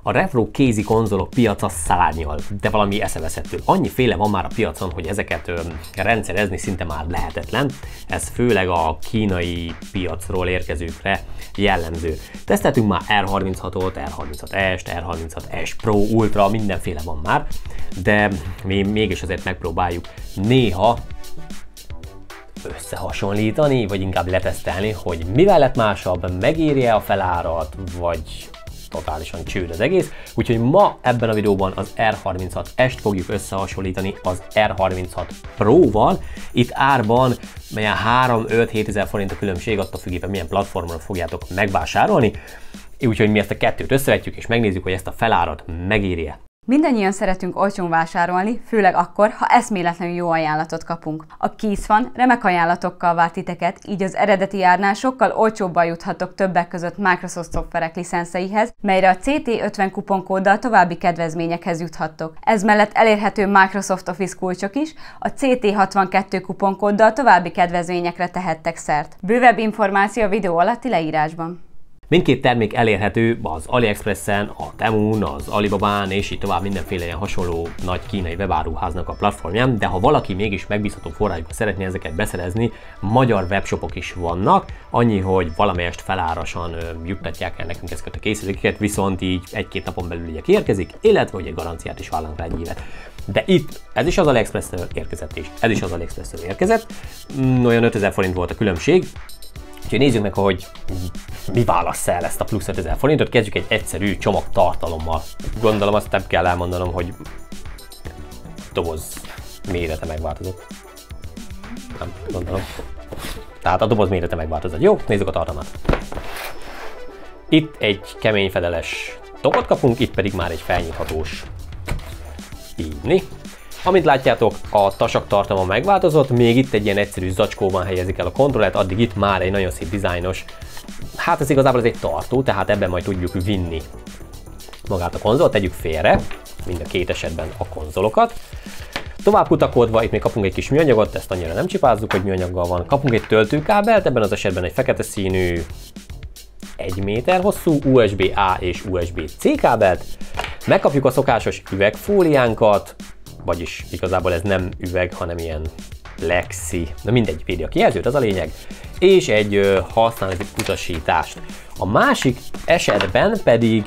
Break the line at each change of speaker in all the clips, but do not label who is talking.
A retro kézi konzolok piaca szárnyal, de valami eszeveszettő. Annyiféle van már a piacon, hogy ezeket rendszerezni szinte már lehetetlen. Ez főleg a kínai piacról érkezőkre jellemző. Teszteltünk már R36-ot, R36-est, R36S Pro, Ultra, mindenféle van már, de mi mégis azért megpróbáljuk néha összehasonlítani, vagy inkább letesztelni, hogy mivel lett másabb, megéri-e a felárat, vagy totálisan csőd az egész. Úgyhogy ma ebben a videóban az R36-est fogjuk összehasonlítani az R36 Pro-val. Itt árban melyen 3-5-7 ezer forint a különbség, attól függően milyen platformon fogjátok megvásárolni. Úgyhogy mi ezt a kettőt összevetjük és megnézzük, hogy ezt a felárat megéri-e.
Mindannyian szeretünk olcsón vásárolni, főleg akkor, ha eszméletlenül jó ajánlatot kapunk. A KeysFun remek ajánlatokkal vár titeket, így az eredeti árnál sokkal olcsóbban juthatok többek között Microsoft szoftverek licenszeihez, melyre a CT50 kuponkóddal további kedvezményekhez juthattok. Ez mellett elérhető Microsoft Office kulcsok is, a CT62 kuponkóddal további kedvezményekre tehettek szert. Bővebb információ a videó alatti leírásban.
Mindkét termék elérhető az AliExpressen, a Temun, az Alibabán és így tovább mindenféle ilyen hasonló nagy kínai webáruháznak a platformján, de ha valaki mégis megbízható forrásban szeretné ezeket beszerezni, magyar webshopok is vannak, annyi, hogy valamelyest felárasan juttatják el nekünk ezeket a készülékeket, viszont így egy-két napon belül ugye kiérkezik, illetve hogy egy garanciát is vállalnak rá egy évet. De itt ez is az AliExpress-től érkezett, és ez is az AliExpress-től érkezett, olyan 5000 forint volt a különbség. Úgyhogy nézzük meg, hogy mi válassza el ezt a plusz 5000 forintot. Kezdjük egy egyszerű csomagtartalommal. Gondolom azt nem kell elmondanom, hogy doboz mérete megváltozott. Nem, gondolom. Tehát a doboz mérete megváltozott. Jó, nézzük a tartalmat. Itt egy kemény fedeles tokot kapunk, itt pedig már egy felnyithatós ívni. Amint látjátok, a tasak tartalma megváltozott, még itt egy ilyen egyszerű zacskóban helyezik el a kontrollert, addig itt már egy nagyon szép dizájnos, hát ez igazából ez egy tartó, tehát ebben majd tudjuk vinni magát a konzolt, tegyük félre, mind a két esetben a konzolokat. Tovább kutakodva, itt még kapunk egy kis műanyagot, ezt annyira nem csipázzuk, hogy műanyaggal van. Kapunk egy töltőkábelt, ebben az esetben egy fekete színű, 1 méter hosszú USB-A és USB-C kábelt. Megkapjuk a szokásos üvegfóliánkat, vagyis igazából ez nem üveg, hanem ilyen plexi, na mindegy, védi a kijelzőt, az a lényeg, és egy használati utasítást. A másik esetben pedig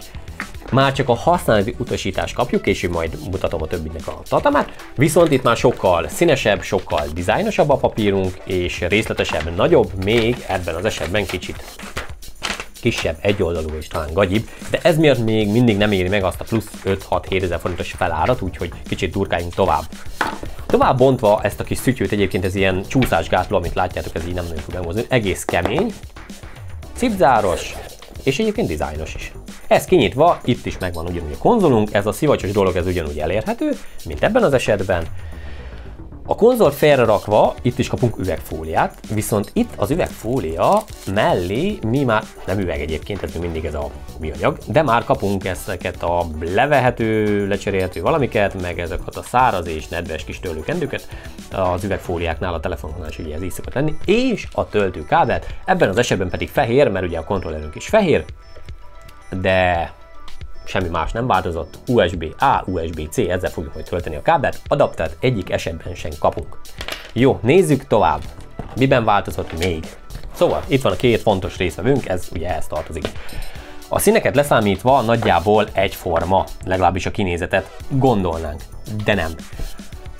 már csak a használati utasítást kapjuk, és majd mutatom a többinek a tartalmát, viszont itt már sokkal színesebb, sokkal dizájnosabb a papírunk, és részletesebb, nagyobb, még ebben az esetben kicsit kisebb, egyoldalú és talán gagyibb, de ez miatt még mindig nem éri meg azt a plusz 5-6-7 ezer forintos felárat, úgyhogy kicsit durkáljunk tovább. Tovább bontva ezt a kis szütyőt, egyébként ez ilyen csúszásgátló, amit látjátok, ez így nem nagyon fog megmozdulni, egész kemény, cipzáros, és egyébként dizájnos is. Ez kinyitva, itt is megvan ugyanúgy a konzolunk, ez a szivacsos dolog, ez ugyanúgy elérhető, mint ebben az esetben. A konzol félrerakva, itt is kapunk üvegfóliát, viszont itt az üvegfólia mellé mi már, nem üveg egyébként, ez még mindig ez a műanyag, de már kapunk ezeket a levehető, lecserélhető valamiket, meg ezeket a száraz és nedves kis tőlőkendőket, az üvegfóliáknál, a telefonoknál is ugye ez így szokott lenni, és a töltőkábelt, ebben az esetben pedig fehér, mert ugye a kontrollerünk is fehér, de semmi más nem változott, USB-A, USB-C, ezzel fogjuk majd tölteni a kábelt, adaptert egyik esetben sem kapunk. Jó, nézzük tovább, miben változott még. Szóval itt van a két fontos részvevőnk, ez ugye ehhez tartozik. A színeket leszámítva nagyjából egyforma, legalábbis a kinézetet gondolnánk, de nem.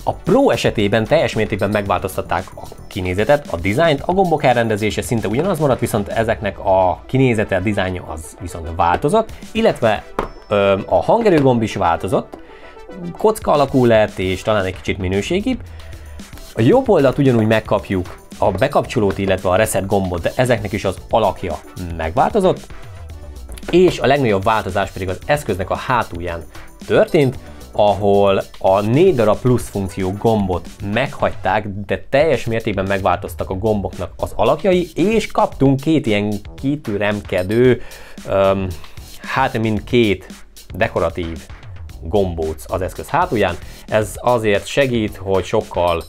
A Pro esetében teljes mértékben megváltoztatták a kinézetet, a dizájnt, a gombok elrendezése szinte ugyanaz maradt, viszont ezeknek a kinézete, a dizájnja az viszont változott, illetve a hangerőgomb is változott, kocka alakú lett és talán egy kicsit minőségibb. A jobb oldalt ugyanúgy megkapjuk a bekapcsolót, illetve a reset gombot, de ezeknek is az alakja megváltozott, és a legnagyobb változás pedig az eszköznek a hátulján történt, ahol a 4 darab plusz funkció gombot meghagyták, de teljes mértékben megváltoztak a gomboknak az alakjai, és kaptunk két ilyen kitüremkedő, hát mint két dekoratív gombóc az eszköz hátulján. Ez azért segít, hogy sokkal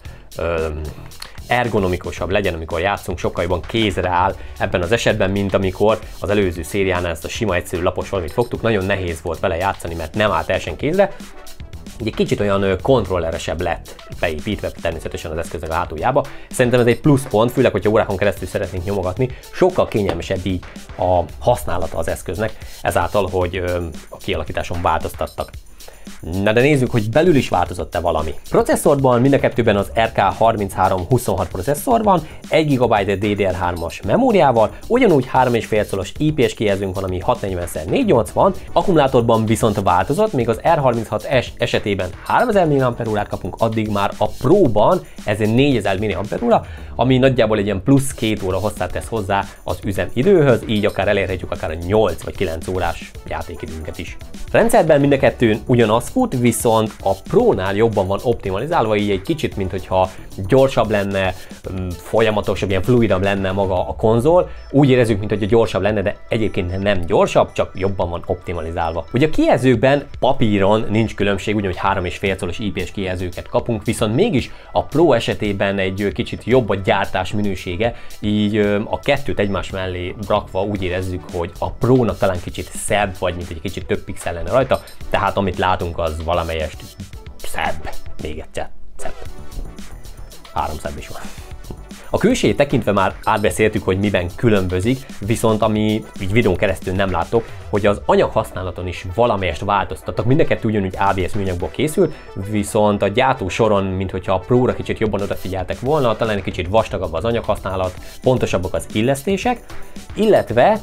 ergonomikusabb legyen, amikor játszunk, sokkal jobban kézre áll ebben az esetben, mint amikor az előző szériánál ezt a sima, egyszerű lapos valamit fogtuk, nagyon nehéz volt vele játszani, mert nem állt teljesen kézre. Egy kicsit olyan kontrolleresebb lett beépítve természetesen az eszköznek a hátuljába. Szerintem ez egy pluszpont, főleg, hogyha órákon keresztül szeretnénk nyomogatni, sokkal kényelmesebb így a használata az eszköznek, ezáltal, hogy a kialakításon változtattak. Na de nézzük, hogy belül is változott-e valami. Processzorban mind a kettőben az RK3326 processzor van, 1 GB DDR3-as memóriával, ugyanúgy 3,5 szoros IPS kijelzőnk van, ami 640x480, akkumulátorban viszont változott, még az R36S esetében 3000 mAh kapunk, addig már a Pro-ban ez 4000 mAh, ami nagyjából egy ilyen plusz 2 óra hosszát tesz hozzá az üzemidőhöz, így akár elérhetjük akár a 8 vagy 9 órás játékidőnket is. Rendszerben mind a kettőn ugyanaz fut, viszont a Pro-nál jobban van optimalizálva, így egy kicsit, mint hogyha gyorsabb lenne, folyamatosabb, ilyen fluidabb lenne maga a konzol. Úgy érezzük, mint hogy gyorsabb lenne, de egyébként nem gyorsabb, csak jobban van optimalizálva. Ugye a kijelzőkben papíron nincs különbség, ugyanúgy 3,5 szoros IPS kijelzőket kapunk, viszont mégis a Pro esetében egy kicsit jobb a gyártás minősége, így a kettőt egymás mellé rakva úgy érezzük, hogy a Pro-nak talán kicsit szebb, vagy mint egy kicsit több pixel lenne rajta, tehát amit látunk, az valamelyest szebb. Még egyszer, szebb. 3 szebb is van. A külsejét tekintve már átbeszéltük, hogy miben különbözik, viszont ami így videón keresztül nem látok, hogy az anyaghasználaton is valamelyest változtattak. Mind a kettő ugyanúgy ABS műanyagból készül, viszont a gyártó soron, minthogyha a Pro-ra kicsit jobban odafigyeltek volna, talán egy kicsit vastagabb az anyaghasználat, pontosabbak az illesztések, illetve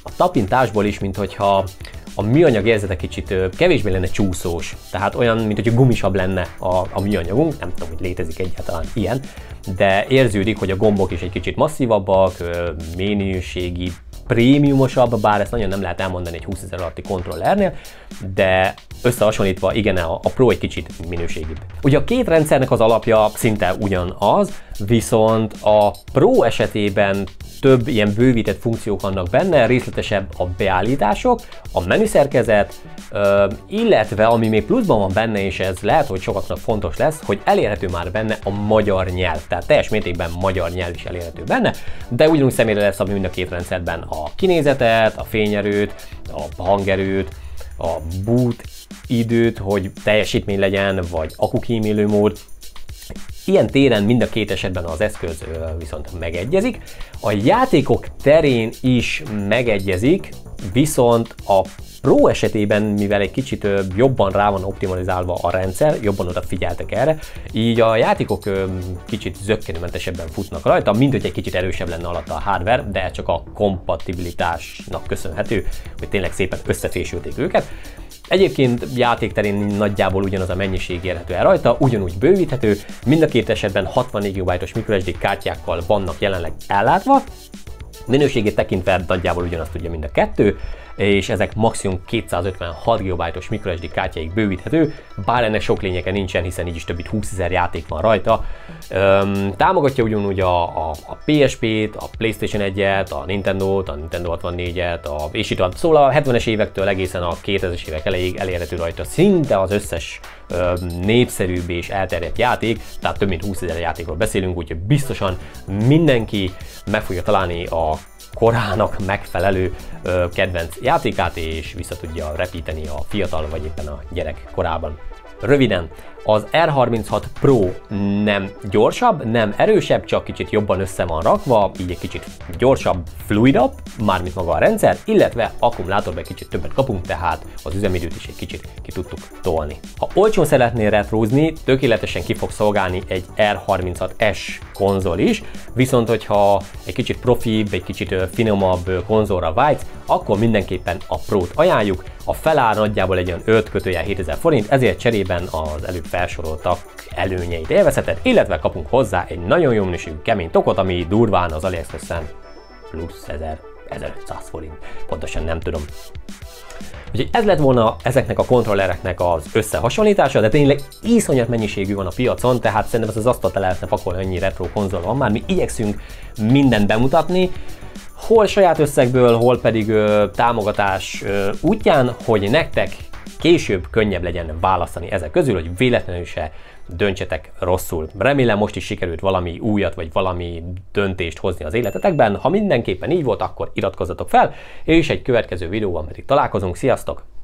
a tapintásból is, minthogyha a műanyag érzete kicsit kevésbé lenne csúszós, tehát olyan, mint hogy gumisabb lenne a műanyagunk, nem tudom, hogy létezik egyáltalán ilyen, de érződik, hogy a gombok is egy kicsit masszívabbak, minőségi, prémiumosabb, bár ezt nagyon nem lehet elmondani egy 20 000 alatti kontrollernél, de összehasonlítva igen, a Pro egy kicsit minőségibb. Ugye a két rendszernek az alapja szinte ugyanaz, viszont a Pro esetében több ilyen bővített funkciók vannak benne, részletesebb a beállítások, a menüszerkezet, illetve ami még pluszban van benne, és ez lehet, hogy sokaknak fontos lesz, hogy elérhető már benne a magyar nyelv, tehát teljes mértékben magyar nyelv is elérhető benne, de ugyanúgy személyre lesz szabni mind a két rendszerben a kinézetet, a fényerőt, a hangerőt, a boot időt, hogy teljesítmény legyen, vagy akkukímélő mód. Ilyen téren mind a két esetben az eszköz viszont megegyezik. A játékok terén is megegyezik, viszont a Pro esetében, mivel egy kicsit jobban rá van optimalizálva a rendszer, jobban odafigyeltek erre, így a játékok kicsit zökkenőmentesebben futnak rajta, mint hogy egy kicsit erősebb lenne alatta a hardware, de csak a kompatibilitásnak köszönhető, hogy tényleg szépen összefésülték őket. Egyébként játékterén nagyjából ugyanaz a mennyiség érhető el rajta, ugyanúgy bővíthető, mind a két esetben 64 GB-os microSD kártyákkal vannak jelenleg ellátva, minőségét tekintve nagyjából ugyanazt tudja mind a kettő, és ezek maximum 256 GB-os microSD kártyáig bővíthető, bár ennek sok lényege nincsen, hiszen így is több mint 20 000 játék van rajta. Támogatja ugyanúgy a PSP-t, a PlayStation 1-et, a Nintendo-t, a Nintendo 64-et, és itt szóval a 70-es évektől egészen a 2000-es évek elejéig elérhető rajta szinte az összes népszerűbb és elterjedt játék, tehát több mint 20 000 játékról beszélünk, úgyhogy biztosan mindenki meg fogja találni a korának megfelelő kedvenc játékát, és vissza tudja repíteni a fiatal vagy éppen a gyerek korában. Röviden, az R36 Pro nem gyorsabb, nem erősebb, csak kicsit jobban össze van rakva, így egy kicsit gyorsabb, fluidabb, mármint maga a rendszer, illetve akkumulátorban egy kicsit többet kapunk, tehát az üzemidőt is egy kicsit ki tudtuk tolni. Ha olcsón szeretnél retrózni, tökéletesen ki fog szolgálni egy R36S konzol is, viszont hogyha egy kicsit profibb, egy kicsit finomabb konzolra vágysz, akkor mindenképpen a Pro-t ajánljuk. A felár nagyjából egy olyan 5-7000 forint, ezért cserében az előbb felsoroltak előnyeit élvezheted, illetve kapunk hozzá egy nagyon jó minőségű kemény tokot, ami durván az AliExpressen plusz 1000-1500 forint. Pontosan nem tudom. Úgyhogy ez lett volna ezeknek a kontrollereknek az összehasonlítása, de tényleg iszonyat mennyiségű van a piacon, tehát szerintem ez az asztalt el lehetne pakolni, annyi retro konzol van már. Mi igyekszünk mindent bemutatni, hol saját összegből, hol pedig támogatás útján, hogy nektek később könnyebb legyen választani ezek közül, hogy véletlenül se döntsetek rosszul. Remélem most is sikerült valami újat, vagy valami döntést hozni az életetekben. Ha mindenképpen így volt, akkor iratkozzatok fel, és egy következő videóban pedig találkozunk. Sziasztok!